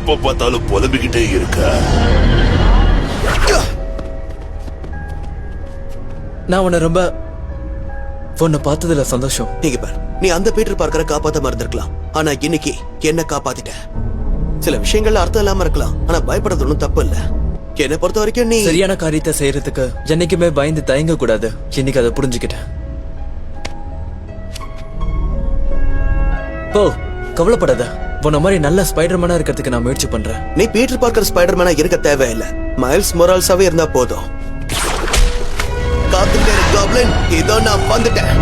எப்ப பார்த்தாலும் புலம்பிக்கிட்டே இருக்க. நான் உன்னை பார்த்ததுல சந்தோஷம். நீங்க பார், நீ அந்த பீட்டர் பார்க்கற காப்பாத்த இருந்திருக்கலாம். ஆனா இன்னைக்கு என்ன காப்பாத்திட்ட. சில விஷயங்கள்ல அர்த்தம் இல்லாம இருக்கலாம், ஆனா பயப்படுறது ஒன்றும் தப்பு இல்ல. என்னை பொறுத்த வரைக்கும் நீ சரியான காரியத்தை செய்யறதுக்கு என்னைக்குமே பயந்து தயங்க கூடாது. இன்னைக்கு அதை புரிஞ்சுக்கிட்டேன். போ, கவலைப்படாத. உன்ன மாதிரி நல்ல ஸ்பைடர்மேனா இருக்கிறதுக்கு நான் முயற்சி பண்றேன். நீ பீட்டர் பார்க்கர் ஸ்பைடர்மேனா இருக்க தேவையில்லை. மைல்ஸ் மொரால்ஸாவே இருந்தா போதும். காத்துட்டே இரு காப்ளின், இதோ நான் வந்துட்டேன்.